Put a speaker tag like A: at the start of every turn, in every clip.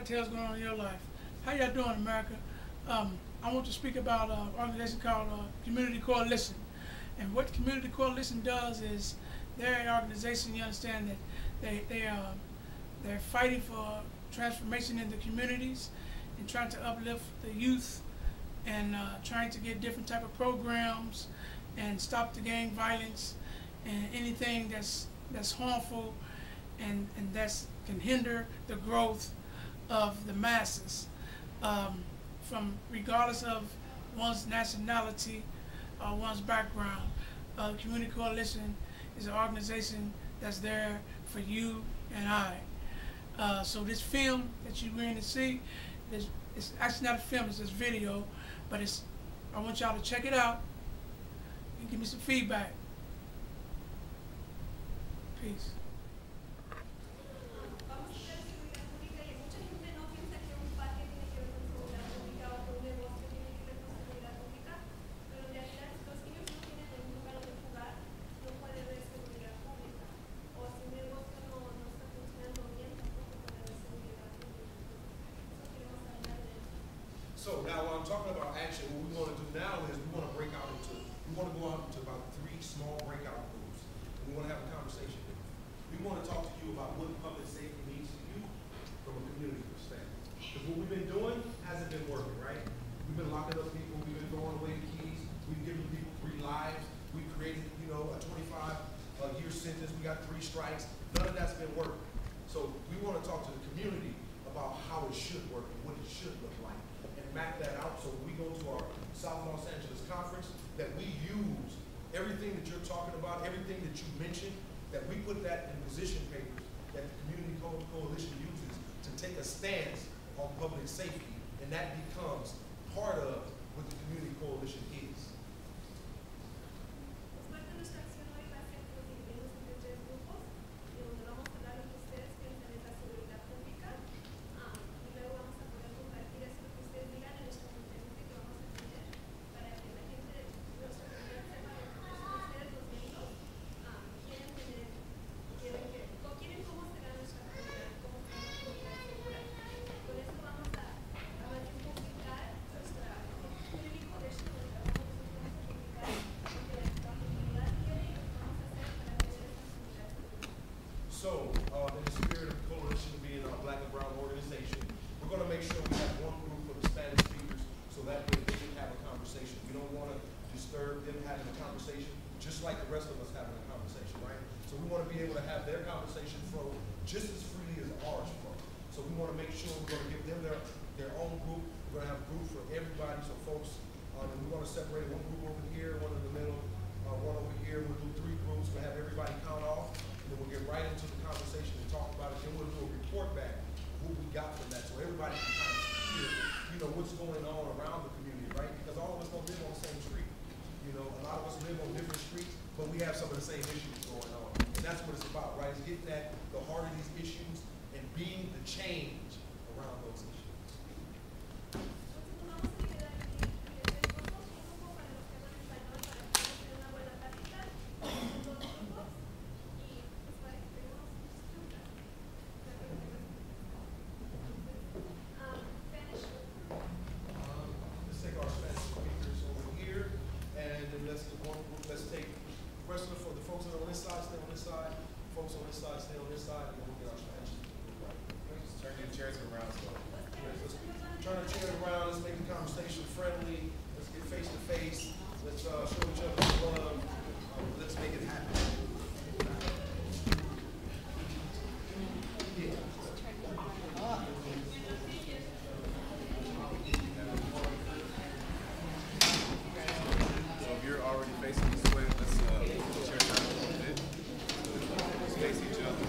A: what the hell's going on in your life. How y'all doing, America? I want to speak about an organization called Community Coalition. And what Community Coalition does is they're an organization, you understand, that they're fighting for transformation in the communities and trying to uplift the youth and trying to get different type of programs and stop the gang violence and anything that's harmful and that's can hinder the growth of the masses, from regardless of one's nationality or one's background. Community Coalition is an organization that's there for you and I. So this film that you're going to see, it's actually not a film, it's this video, but I want y'all to check it out and give me some feedback. Peace.
B: So now what I'm talking about action, what we want to do now is we want to go out into about 3 small breakout groups. And we want to have a conversation. We want to talk to you about what public safety means to you from a community perspective. Because what we've been doing hasn't been working, right? We've been locking up people, we've been throwing away the keys, we've given people 3 lives, we've created, a 25-year sentence, we got 3 strikes. None of that's been working. So we want to talk to the community about how it should work and what it should look like. Map that out so when we go to our South Los Angeles conference, that we use everything that you're talking about, everything that you mentioned, that we put that in position papers that the Community Coalition uses to take a stance on public safety, and that becomes part of what the Community Coalition is. So, in the spirit of the coalition being a black and brown organization, we're going to make sure we have one group for the Spanish speakers so that way they can have a conversation. We don't want to disturb them having a conversation, just like the rest of us having a conversation, right? So we want to be able to have their conversation flow just as freely as ours flow. So we want to make sure we're going to give them their own group. We're going to have a group for everybody, so folks, and we want to separate one group over here, one in the middle, one over here. We'll do 3 groups. We'll have everybody count off. And we'll get right into the conversation and talk about it. Then we'll do a report back, what we got from that, so everybody can kind of hear, what's going on around the community, right? Because all of us don't live on the same street. A lot of us live on different streets, but we have some of the same issues going on. And that's what it's about, right? It's getting at the heart of these issues and being the change around those issues. Folks on this side, stay on this side, and then we'll get our strategy.
C: Just turn your chairs around. So.
B: Let's turn our chairs around. Let's make the conversation friendly. Let's get face to face. Let's show each other some love. Let's make it happen. Yeah.
C: So if you're already facing this way, let's put your down a little bit. Face each other.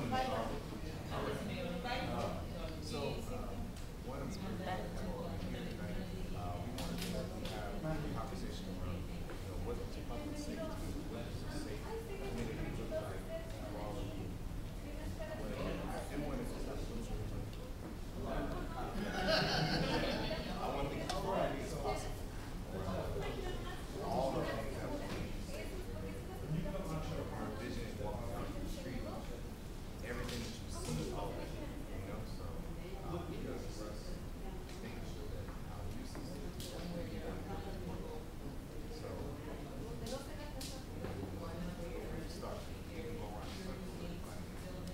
C: One of the reasons why we're here tonight, we wanted to have a conversation around, what does public safety, what does a safe community look like for all of you? I want to just have a little bit of I want to think as broadly as possible around all the things that we need. Our vision is walking down the street, everything that you see, so because for us, making sure that how you see things, so we start, you can go around the circle and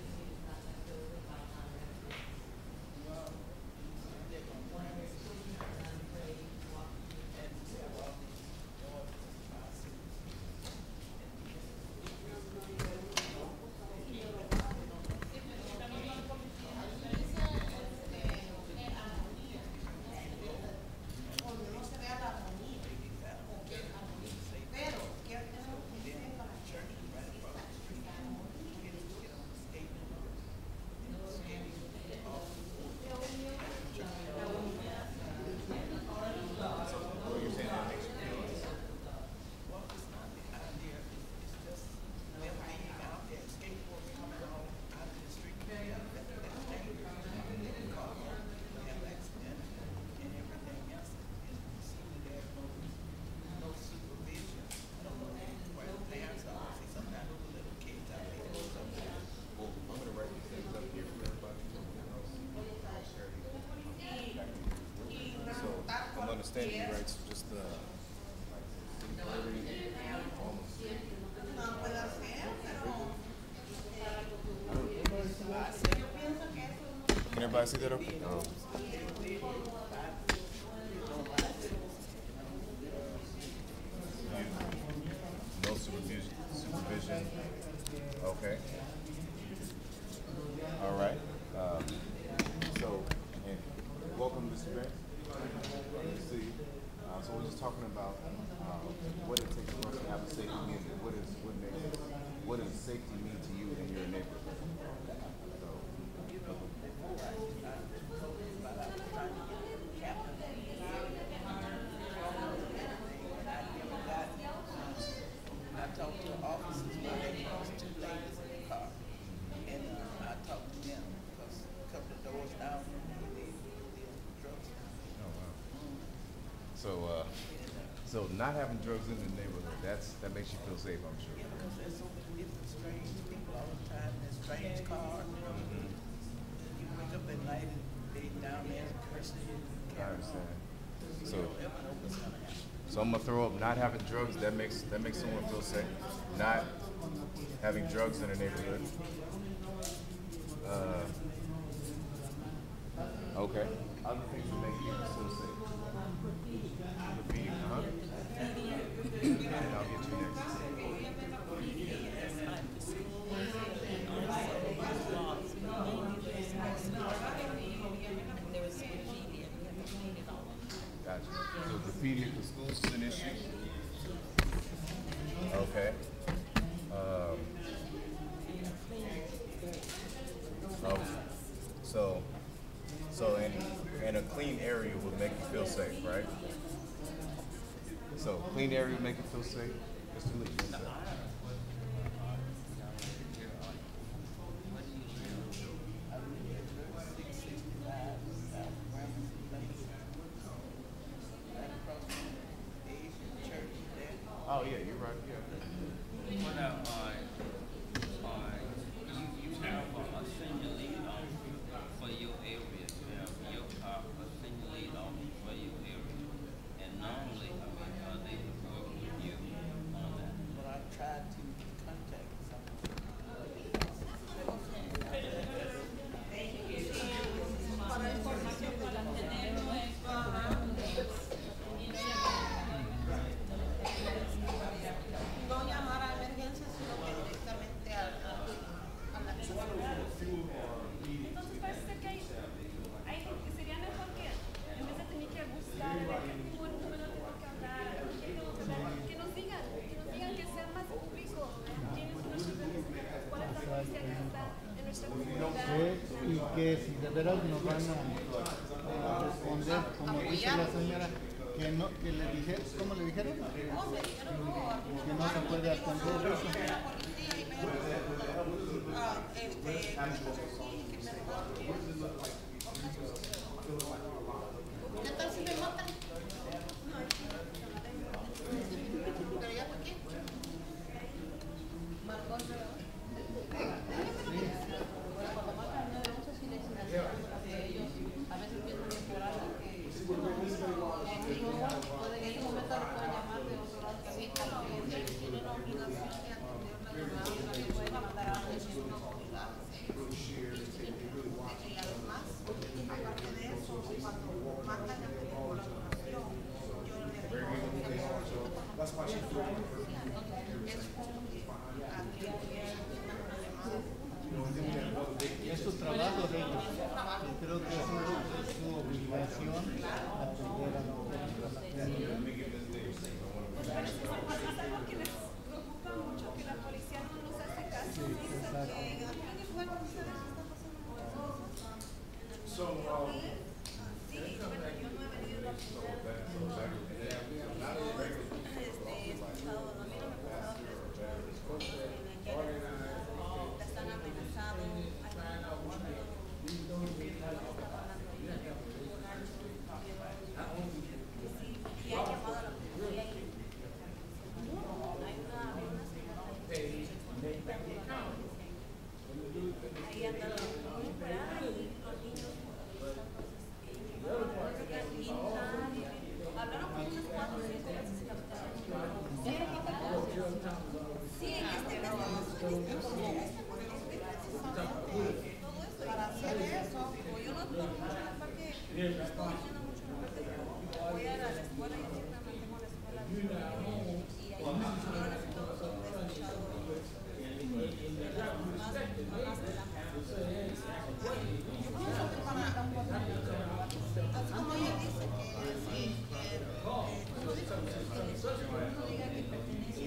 C: find understanding rights, just Can everybody see that okay? No supervision. Okay. All right. So, and welcome, Mr. Banks. Good to see you. So we're just talking about what it takes for us to have a safe community. What does safety mean to you in your neighborhood?
D: I talked to the officers when they crossed two ladies in the car, and I talked to them because a couple of doors down from me, they drugs.
C: Oh wow. So not having drugs in the neighborhood, that makes you feel safe, I'm sure.
D: Yeah, because there's so many different strange people all the time. There's strange cars. You wake up at night and they down there cursing you.
C: I understand.
D: You don't ever know what's gonna happen.
C: So I'm gonna throw up not having drugs. That makes someone feel safe. Not having drugs in the neighborhood. Okay. Other things that make people feel safe. Graffiti, And I'll get you next. Gotcha. So graffiti at the schools is an issue. Okay. And a clean area would make you feel safe, right? So clean area would make you feel safe. Mr. Lee, what's that? Oh yeah, you're right. Yeah.
E: What you have a singularly for your area. You have your car a singularly for your area. And normally, are they working with you on that?
D: But I
F: Y que si de veras nos van a responder, como dice la señora, que no, que le dijeron, ¿cómo le dijeron? Que no se puede atender eso.
G: ¿Qué tal si me matan? Pero ya por qué. Marcón, cuando matan al 911 sí les ellos a veces piensan que por algo que pueden en un momento lo pueden llamar de otro lado. Sí, también tienen la obligación de atender la llamada que pueden mandar a alguien en una comunidad. Y además, aparte de eso, cuando mandan a pedir colaboración, yo le digo,
B: That's why she's doing it.
G: es como que aquí
F: Es su trabajo de ellos. Yo creo que es su obligación atender a la
H: que les preocupa mucho que la policía no nos hace caso,
F: Sí, exacto.
H: bueno, ustedes están pasando por eso.
B: So,
H: Sí, bueno, yo no he venido a he escuchado, a mí no me ha pasado, pero he escuchado la están amenazando, y ha llamado a la policía y hay una señora ahí anda desesperada y los niños hablaron con unas 4 o 5 veces y la sí, en este caso todo eso para hacer eso, como yo no tengo mucho la parte, estoy yendo mucho la parte de voy a la escuela y siempre mantengo la escuela y ahí yo necesito escuchado más de la
G: así como ella dice que sí, uno dice que uno diga que pertenece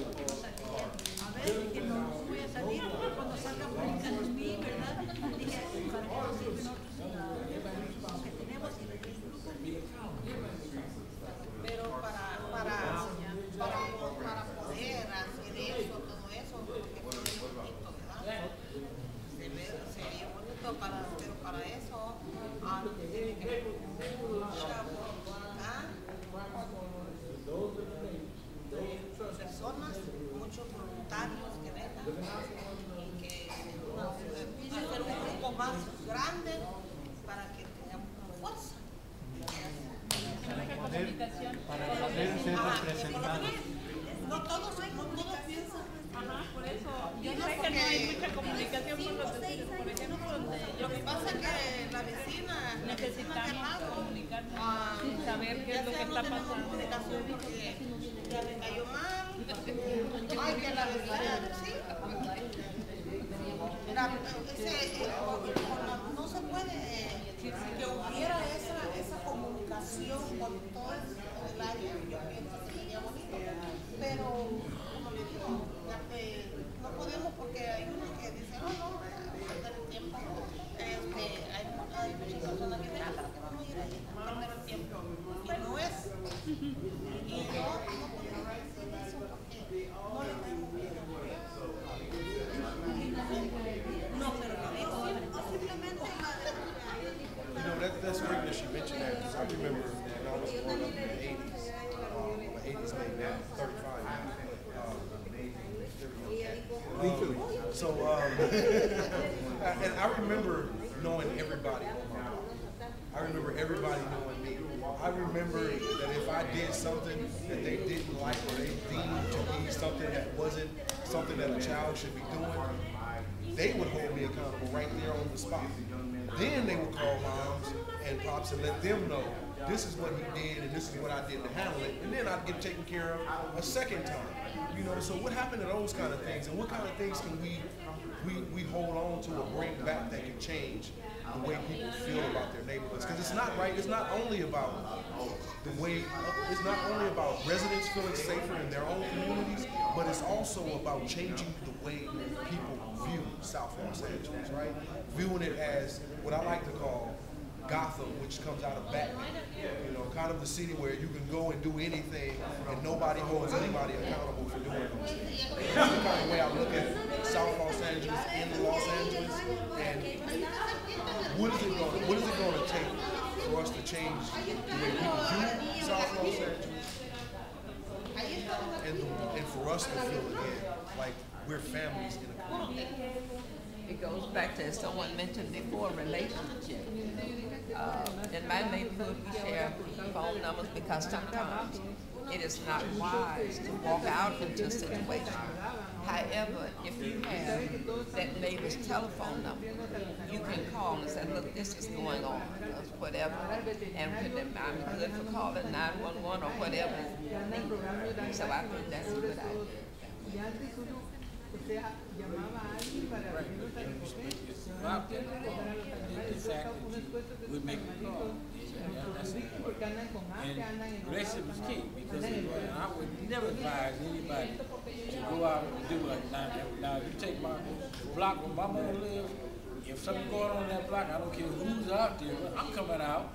G: a ver, que no voy a salir cuando salga pública en mí, ¿verdad? Dije, ¿para qué nos sirven otros que tenemos? Pero para poder hacer eso, todo eso, porque es bonito, ¿verdad? Sería bonito, pero para eso tiene que haber mucha voluntad de personas, muchos voluntarios que vengan y que hacer un grupo más grande para que tengamos fuerza.
F: para poder ser representados.
G: No todos piensan.
H: Ajá, por eso yo sé que no hay mucha comunicación con los vecinos, por ejemplo,
G: Lo que pasa es que la vecina
H: necesitamos comunicarnos y saber qué es lo que está pasando.
G: comunicación porque ya me cayó mal. Ay, que la vecina, sí. Mira, no se puede que hubiera esa comunicación con todo el área. Yo pienso que sería bonito, pero como le digo, no podemos porque hay unos que dicen, no, perder el tiempo. Hay muchas personas que dicen, ¿para qué vamos a ir ahí? Perder el tiempo. Y no es. Y no podemos decir eso porque no le tenemos miedo. No, pero no digo, simplemente
B: that's great that she mentioned that, because I remember when I was growing up in the 80s, the 80s maybe now, 35 now. So, and I remember knowing everybody on my block. I remember everybody knowing me. I remember that if I did something that they didn't like or they deemed to be something that wasn't something that a child should be doing, they would hold me accountable right there on the spot. Then they would call moms and pops and let them know this is what he did and this is what I did to handle it, and then I'd get taken care of a second time. You know, so what happened to those kind of things, and what kind of things can we hold on to or bring back that can change the way people feel about their neighborhoods? Because it's not right. It's not only about the way. It's not only about residents feeling safer in their own communities, but it's also about changing the way people view South Los Angeles, right? Viewing it as what I like to call Gotham, which comes out of Batman. You know, kind of the city where you can go and do anything and nobody holds anybody accountable for doing those things. That's the kind of way I look at South Los Angeles in Los Angeles. And what is it going to take for us to change the way people view South Los Angeles, and for us to feel again like we're families in a community?
I: It goes back to, as someone mentioned before, relationship. In my neighborhood, we share phone numbers because sometimes it is not wise to walk out into a situation. However, if you have that neighbor's telephone number, you can call and say, look, this is going on, or whatever, and I'm good for calling 911 or whatever. So I think that's a good idea.
J: We make it call. That's important. And relationship is key because I would never advise anybody to go out and do like now if you take the block where my mom lives, if something going on in that block, I don't care who's out there, but I'm coming out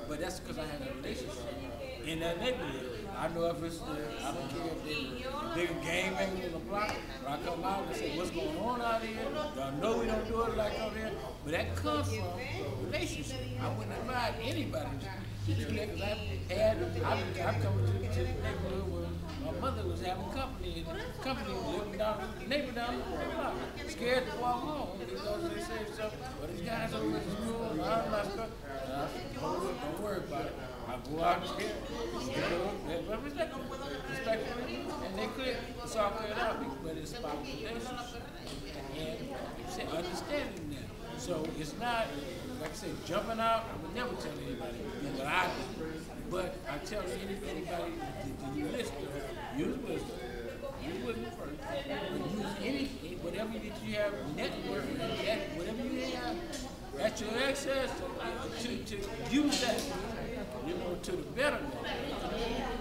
J: but that's because I have a relationship in that neighborhood. I know if it's, I don't care if there's a bigger gang member in the block, but I come out and say, what's going on out here? Y'all know we don't do it like up here, but that comes from a relationship. I wouldn't advise anybody to do that because I've come to the neighborhood where my mother was having company, and the company was living down the neighbor down the block, scared to walk home because they say stuff, well, these guys over at the school, I'm not stuck. Don't worry about it. I go out there, respectfully, and they clear, it's all cleared out, but it's about relationship and understanding that. So it's not, like I said, jumping out. I would never tell anybody to do what I do, but I tell anybody to use wisdom. Use wisdom first, but use anything, whatever that you have, network, whatever you have, at your access to use that, you know, to the betterment,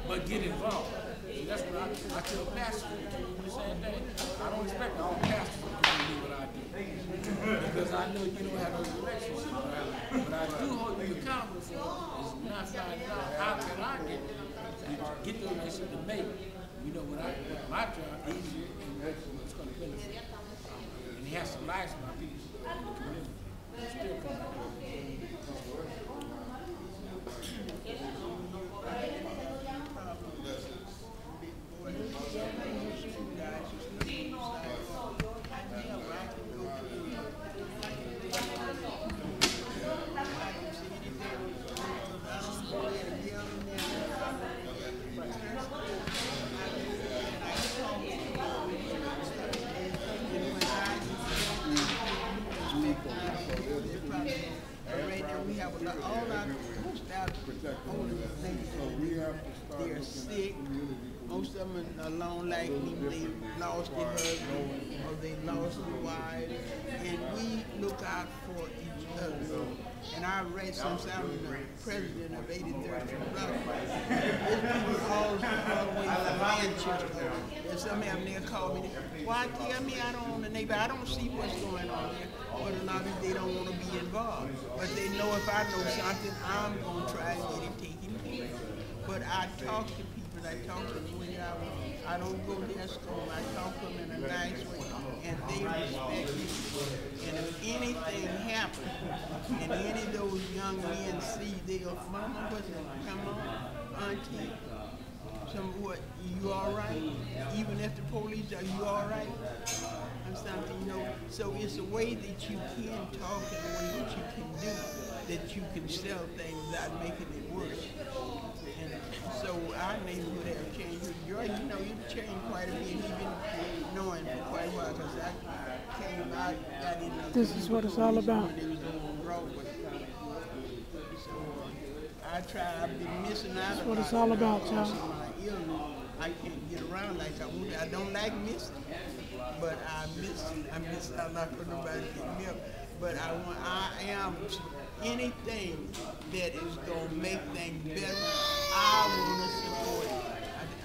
J: but get involved. So that's what I tell pastors to do the same thing. I don't expect all pastors to do what I do because I know you don't have those relationships. But I do hold you accountable for is not finding out how can I get the relationship to make, you know, what my job easier and what's going to benefit. And he has to license my people in the community. Still come back.
K: They're sick. Most of them are alone like me. They lost their husband or they lost their wives. And we look out for each other. And I read sometimes the president of 83rd Block. There's people all the way from Manchester. And some of them they'll call me, why tell me I don't want to neighbor? I don't see what's going on there. Whether or not they don't want to be involved. But they know if I know something, I'm going to try and get it taken care of. But I talk to people, I talk to them when I don't go there school, I talk to them in a nice way, and they respect me. And if anything happens, and any of those young men see, they'll, Mama, come on, Auntie, what, you all right? Even if the police are, you all right? Or something, you know. So it's a way that you can talk and a way that you can do, that you can sell things without making it worse. And so our neighborhood has changed. You know, you've changed quite a bit, even knowing for quite a while, because I came out, got in
A: This is what it's all about.
K: They was on Broadway. So I I've been missing out.
A: That's what it's all about,
K: because
A: y'all.
K: of my illness. I can't get around like I want to. I don't like missing, but I miss out like for nobody pick me up. But I am anything that is gonna make things better. I want to support it.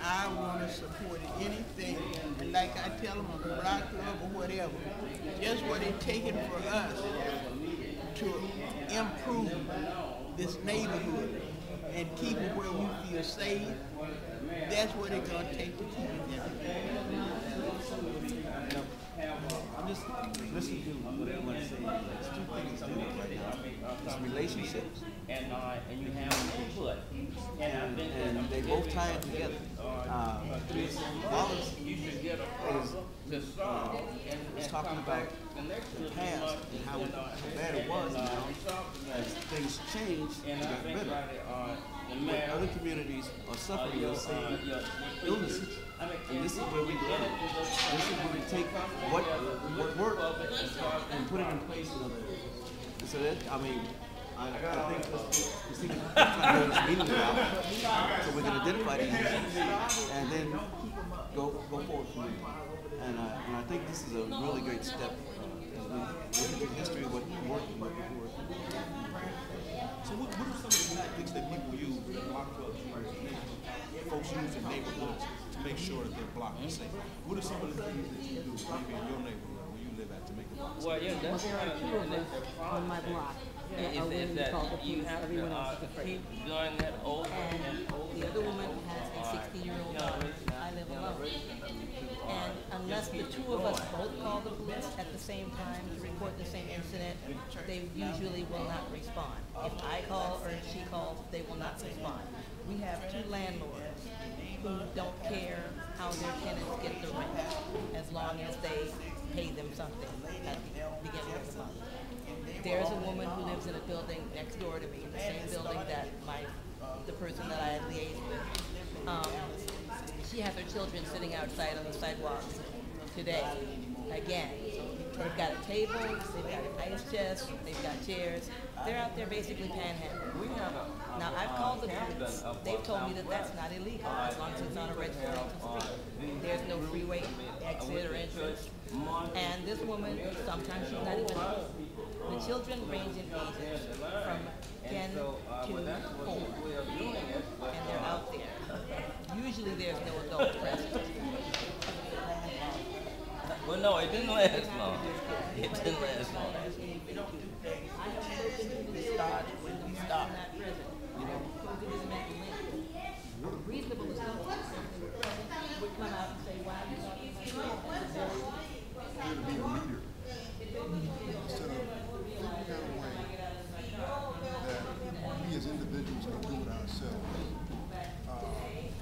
K: I want to support it. Anything, and like I tell them, a rock club or whatever, just what it's taking for us to improve this neighborhood and keep it where we feel safe. That's what it's gonna take to keep it there.
C: I'm just listening to what everyone is saying. There's two things to it right now. It's relationships,
E: and you have input.
C: and they both tie it together. Wallace is talking about the past and how bad it was, and how as things change, it got better. But other communities are suffering the same illnesses. And this is where we go. This is where we take what worked and put it in place in other areas. So that, I think let's think of this meeting now, so we can identify these issues and then go forward from there. And I think this is a really great step as we look at the history of what worked and what didn't work.
B: So what are some of the tactics that people use, that block clubs use, folks use in neighborhoods to make sure that their block is safe? What are some of the things that you do maybe in your neighborhood where you live at to make the block safe?
E: Well, yeah, that's
L: There are two of us on my block that are willing to call the
E: you
L: police.
E: have
L: Everyone
E: to
L: else is afraid.
E: keep doing that over and over.
L: The other woman has a 60-year-old daughter. I live alone. And unless the two of us both call the police at the same time to report the same incident, they usually will not respond. If I call or if she calls, they will not respond. We have two landlords who don't care how their tenants get the rent, as long as they pay them something at the beginning of the month. There's a woman who lives in a building next door to me, the same building that the person that I liaise with. She has her children sitting outside on the sidewalk today. Again, they've got a table, they've got an ice chest, they've got chairs. They're out there basically panhandling. Now, I've called the police. They've told me that that's not illegal as long as it's on a residential street. There's no freeway exit or entrance. And this woman, sometimes she's not even home. The children range in ages from 10 to 4, and they're out there. Usually there's no adult present.
E: Well, no, it didn't last long. It didn't last long.
L: Stop. You know, reasonable is not would come out and say, why are you talking like that?
M: Instead of figuring out a way that we as individuals can do it ourselves.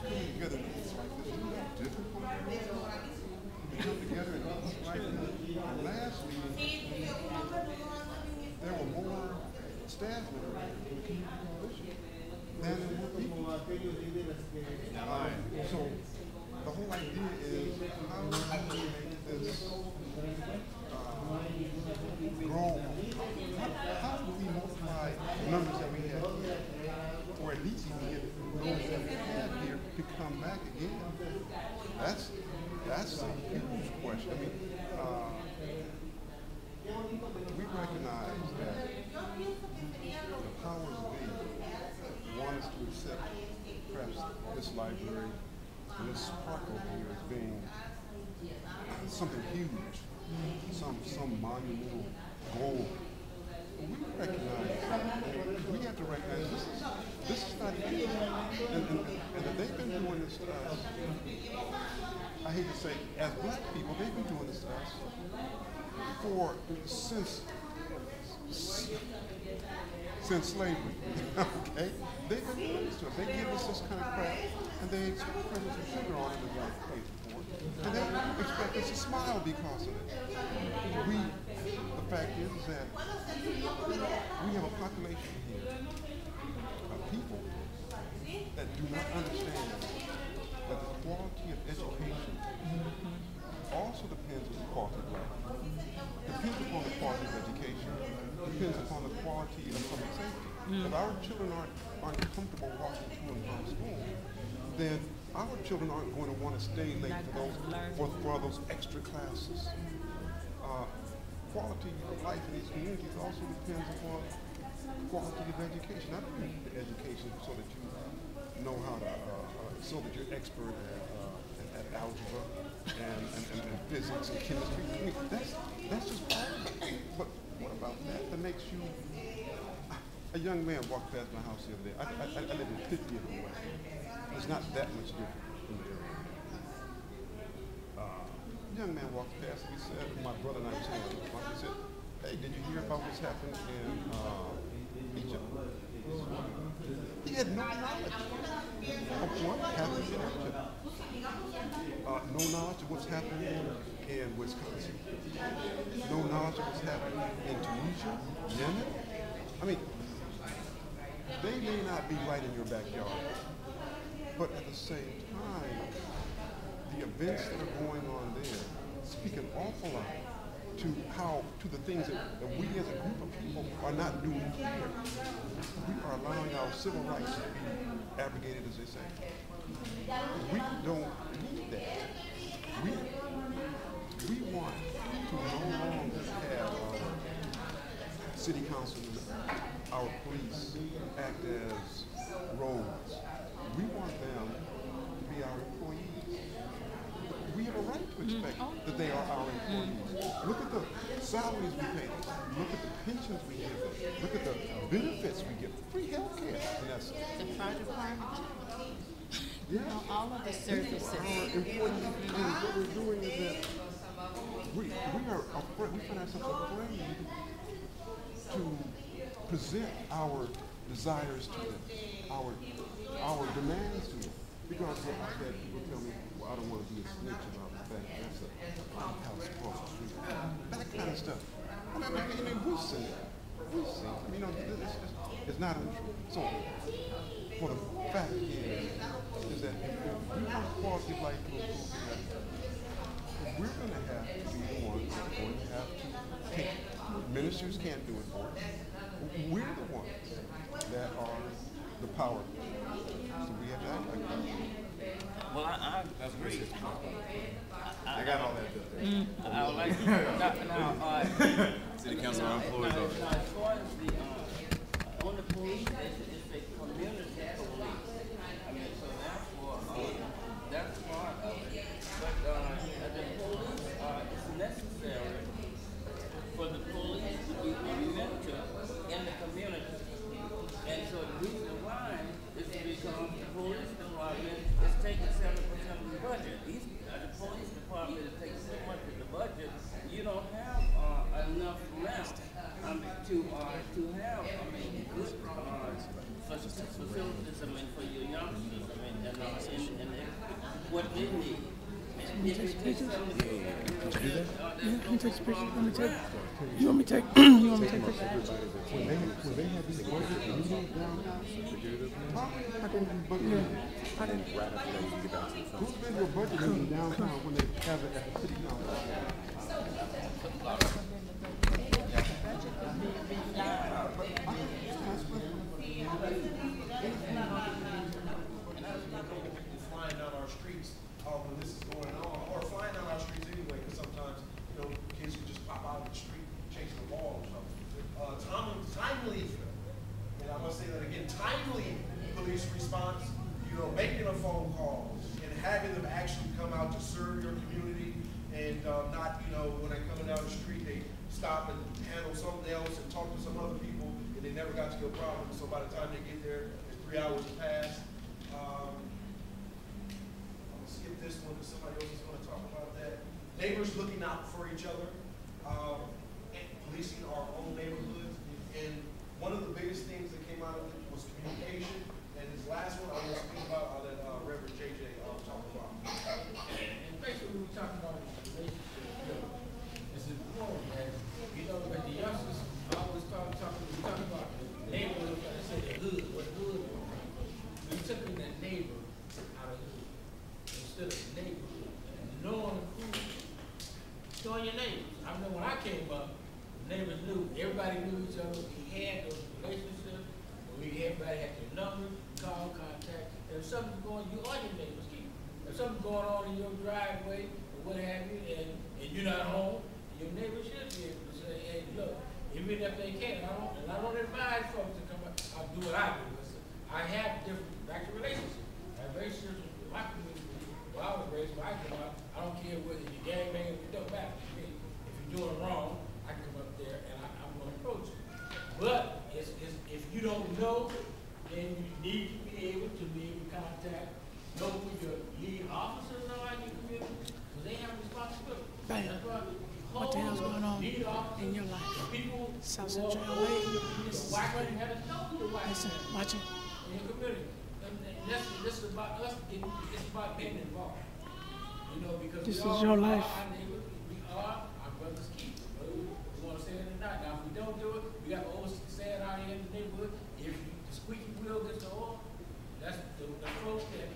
M: Coming together in things like this, isn't that different? We come together in things like this. Last meeting, there were more staff members in the community coalition than there were people. So the whole idea is how do we make this grow? How do we multiply the numbers that we have here, or at least even get those that we have here to come back again? That's a huge question. I mean, we recognize that the powers that be want us to accept perhaps this library and this park over here as being something huge, some monumental goal. But we recognize that. We have to recognize this is not easy. And if they've been doing this to us, I hate to say, as black people, they've been doing this to us since slavery. Okay? They've been doing this to us. They give us this kind of crap, and they sprinkle some sugar on it as I paid for it. And they expect us to smile because of it. The fact is that we have a population here of people that do not understand that the quality of education also depends on the quality of life. Depends upon the quality of education. Depends upon the quality of public safety. If our children aren't aren't comfortable walking to and from school, then our children aren't going to want to stay late for those extra classes. Quality of life in these communities also depends upon quality of education. Not only education so that you know how to, so that you're expert at algebra and physics and chemistry. I mean, that's just part of it. But what about that makes you? A young man walked past my house the other day. I live in 50th and West. It's not that much different in the area. Young man walked past and he said, my brother and I were saying, he said, hey, did you hear about what's happened in Egypt? He had no knowledge of what happened in Egypt. No knowledge of what's happening in Wisconsin. No knowledge of what's happening in Tunisia, Yemen. I mean, they may not be right in your backyard, but at the same time, the events that are going on there speak an awful lot to the things that we as a group of people are not doing here. We are allowing our civil rights to be abrogated, as they say. We don't need that. We want to no longer have city councilmen, our police act as rogues. We want them to be our employees. We have a right to expect that they are our employees. Look at the salaries we pay them. Look at the pensions we give them. Look at the benefits we give them. Free health care, in essence.
L: The fire department.
M: Yeah.
L: All of the services.
M: Our employees, and what we're doing is that we are afraid, we find ourselves afraid to present our desires to them, our demands to them. Because I've had people tell me, well, I don't want to be a snitch about the fact that that's a house across the street. That kind of stuff. I mean, we've seen it. We've seen it. You know, it's not untrue. So, for the fact is that if we want quality of life to improve, we're going to have to be the ones that are going to have to take. Ministers can't do it for us. We're the ones that are the power. So we have to act like that.
E: Well, I agree.
C: I got all that.
E: I would like to now,
C: City council employees over there.
E: as far as the on the police station, it's a community police. I mean, so therefore, that's part of it. But the police it's necessary for the police to be a mentor in the community. And so the reason why is because the police department is taking 70% of the budget. The police department is taking so much of the budget, you don't have enough left to have good facilities for your youngsters. And what they need.
A: You want me to take pictures? You want me to take pictures?
M: When they have these budget meetings downtown,
C: I didn't wrap up and get back to the phone.
M: who's been to a budget meeting downtown when they have it at the city council?
B: Flying down our streets when this is going on, or flying down our streets anyway, because sometimes, kids can just pop out of the street chasing the ball or something. Timely, and I must say that again, timely police response, making a phone call and having them actually come out to serve your community and not, when they're coming down the street, they stop and handle something else and talk to some other people and they never got to your problem. So by the time they get there, it's 3 hours past. I'm gonna skip this one because somebody else is going to talk about that. Neighbors looking out for each other and policing our own neighborhoods. And one of the biggest things that came out of it was communication. And this last one I want to speak about, I'll let Reverend JJ talk about.
J: And basically we're talking about relationship. It's important that, but the youngsters always talk about the neighborhood, I say the hood, what hood was. We took in that neighbor out of hood instead of the neighborhood. Knowing your neighbors. I remember when I came up, neighbors knew, everybody knew each other. We had those relationships. Everybody has your number, call, contact. If something's going, you are your neighbor's keeper. If something's going on in your driveway or what have you, and you're not home, your neighbor should be able to say, hey, look, even if they can't, I don't advise folks to come up, I'll do what I do. I have different back to relationships. I have relationships with my community. Well, I was raised, when I come out, I don't care whether you're gang banging, it don't matter to me. If you're doing wrong, I come up there and I'm going to approach you. But if you don't know, then you need to be able to contact, know who your lead officers are in your community, because they have a responsibility.
A: Bam. What the hell's going on in your life? South Central LA. This is listen, watch it.
J: In your community. And this is about us getting, it's about being involved. You know, because
A: this
J: we
A: is
J: all
A: your
J: are
A: life.
J: our neighbors, we are our brother's keeper. Whether we want to say it or not. Now, if we don't do it, we got the old saying out here in the neighborhood, if the squeaky wheel gets the oil, that's the folks that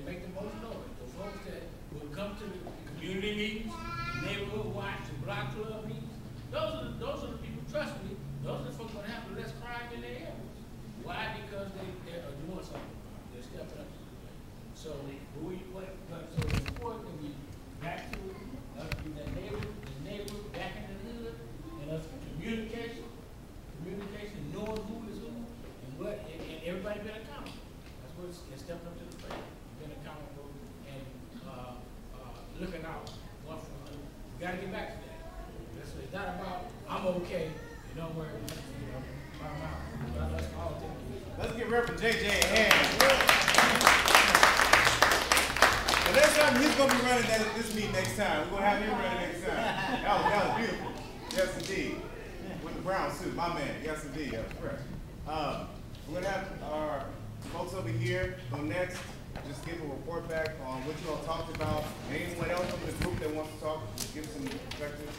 J: make the most noise. The folks that will come to the community meetings, neighborhood watch, the block club meetings. Those are the people, trust me, those are the folks that have less crime in their areas. Why? Because they are doing something. They're stepping up to the plate. So so it's important that we back to us being that neighbor back in the hood, and us communication, knowing who is who, and what, and everybody been accountable. That's what it's stepping up to the plate, being accountable, and looking out one for another. We gotta get back to that. It's not about I'm okay, and don't worry about my mouth.
C: Let's give Reverend JJ a hand. The next time he's gonna be running this meeting next time. We're gonna have him running next time. That was beautiful. Yes, indeed. With the brown suit, my man. Yes, indeed. That was fresh. We're gonna have our folks over here go next. Just give a report back on what you all talked about. Anyone else from the group that wants to talk, just give some perspective.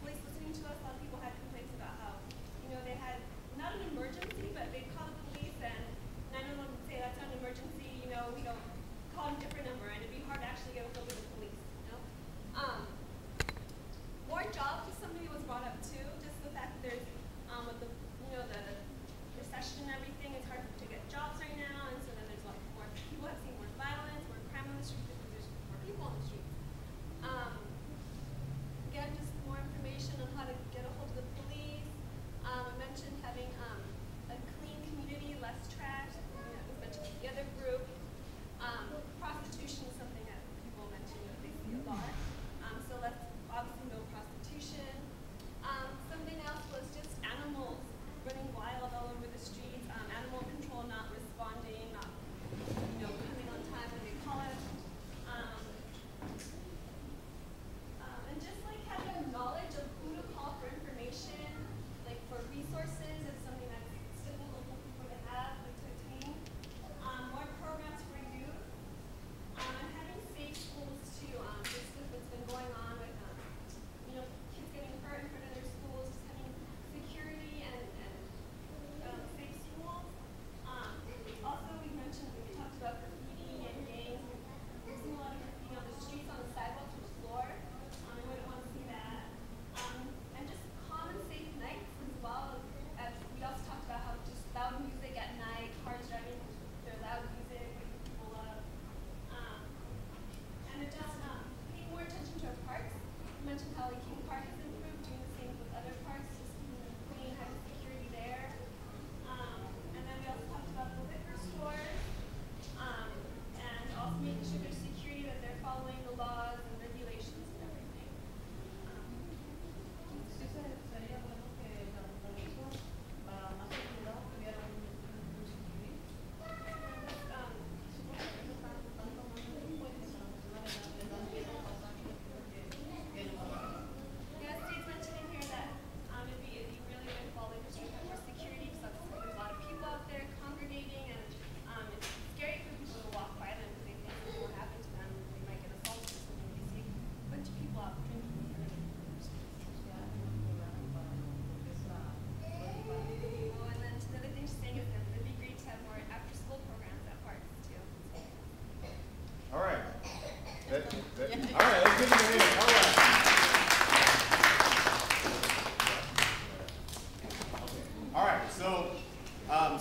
H: Police listening to us, a lot of people had complaints about how, they had not an emergency, but they called the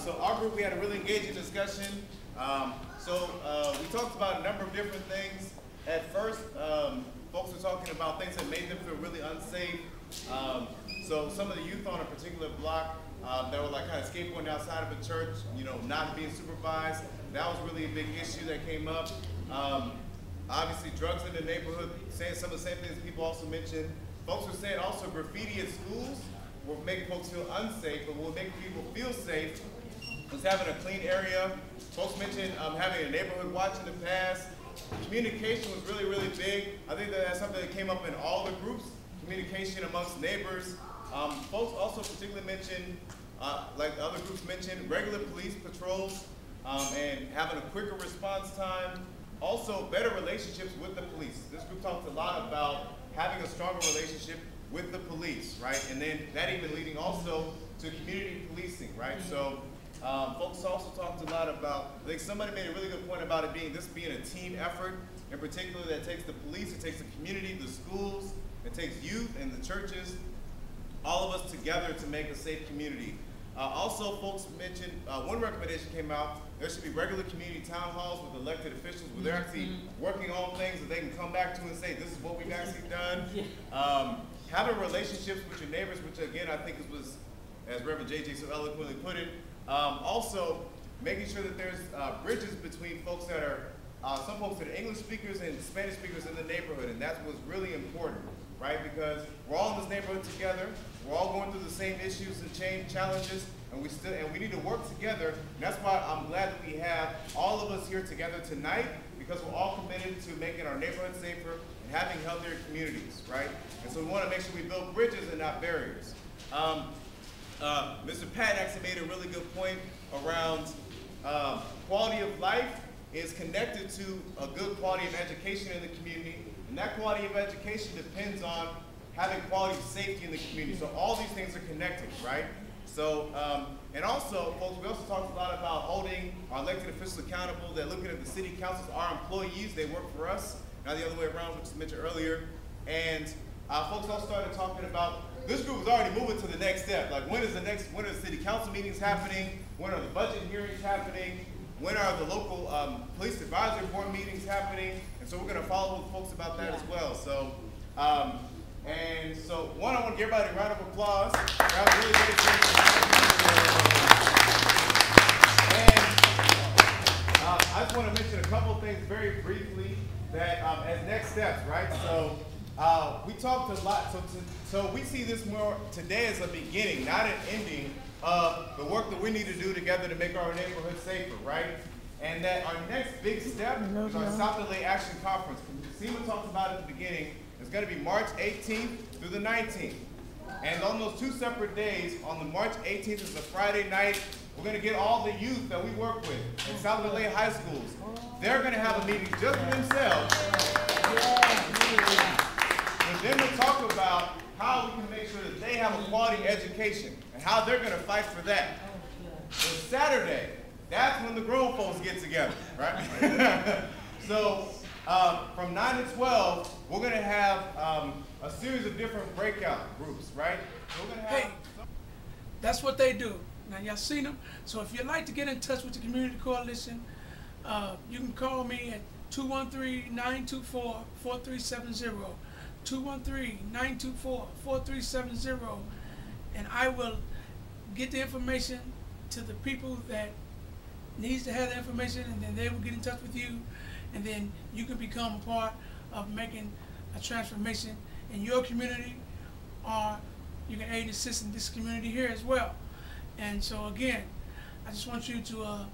C: So our group, we had a really engaging discussion. We talked about a number of different things. At first, folks were talking about things that made them feel really unsafe. So some of the youth on a particular block that were like kind of skateboarding outside of a church, you know, not being supervised, that was really a big issue that came up. Obviously, drugs in the neighborhood, saying some of the same things people also mentioned. Folks were saying also graffiti at schools will make folks feel unsafe, but will make people feel safe was having a clean area. Folks mentioned having a neighborhood watch in the past. Communication was really, really big. I think that's something that came up in all the groups, communication amongst neighbors. Folks also particularly mentioned, like the other groups mentioned, regular police patrols and having a quicker response time. Also, better relationships with the police. This group talked a lot about having a stronger relationship with the police, right? And then that even leading also to community policing, right? So folks also talked a lot about, I think somebody made a really good point about it being a team effort, in particular that takes the police, it takes the community, the schools, it takes youth and the churches, all of us together to make a safe community. Also, folks mentioned, one recommendation came out, there should be regular community town halls with elected officials where they're actually working on things that they can come back to and say, this is what we've actually done. Having relationships with your neighbors, which again, I think was, as Reverend J.J. so eloquently put it, also making sure that there's bridges between folks that are, some folks that are English speakers and Spanish speakers in the neighborhood, and that was really important, right? Because we're all in this neighborhood together, we're all going through the same issues and challenges, and we need to work together. And that's why I'm glad that we have all of us here together tonight, because we're all committed to making our neighborhood safer and having healthier communities, right? And so we want to make sure we build bridges and not barriers. Mr. Patton actually made a really good point around quality of life is connected to a good quality of education in the community, and that quality of education depends on having quality of safety in the community. So all these things are connected, right? So, and also, folks, we also talked a lot about holding our elected officials accountable, that looking at the city councils, our employees, they work for us, not the other way around, which was mentioned earlier. And folks also started talking about, this group is already moving to the next step. Like, when are the city council meetings happening? When are the budget hearings happening? When are the local police advisory board meetings happening? And so we're gonna follow with folks about that as well. So, and so one, I want to give everybody a round of applause. That was really great. And I just want to mention a couple of things very briefly that as next steps, right? So we talked a lot, so we see this more today as a beginning, not an ending of the work that we need to do together to make our neighborhood safer, right? And that our next big step is our South LA Action Conference. Seema talked about it at the beginning. It's going to be March 18th through the 19th. And on those two separate days, on the March 18th is a Friday night, we're going to get all the youth that we work with in South LA high schools. They're going to have a meeting just for themselves. And then we'll talk about how we can make sure that they have a quality education and how they're going to fight for that. So Saturday, that's when the grown folks get together, right? So from 9 to 12, we're going to have a series of different breakout groups, right? We're going to have
A: that's what they do. Now, y'all seen them. So if you'd like to get in touch with the Community Coalition, you can call me at 213-924-4370. 213-924-4370, and I will get the information to the people that needs to have the information, and then they will get in touch with you, and then you can become a part of making a transformation in your community, or you can aid and assist in this community here as well. And so again, I just want you to,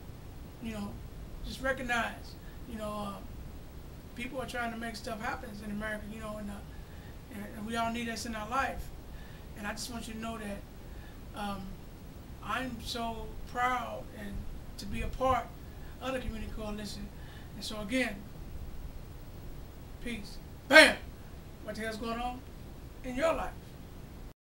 A: just recognize, people are trying to make stuff happen in America, and we all need this in our life. And I just want you to know that I'm so proud and to be a part of the Community Coalition. And so again, peace. Bam! What the hell's going on in your life?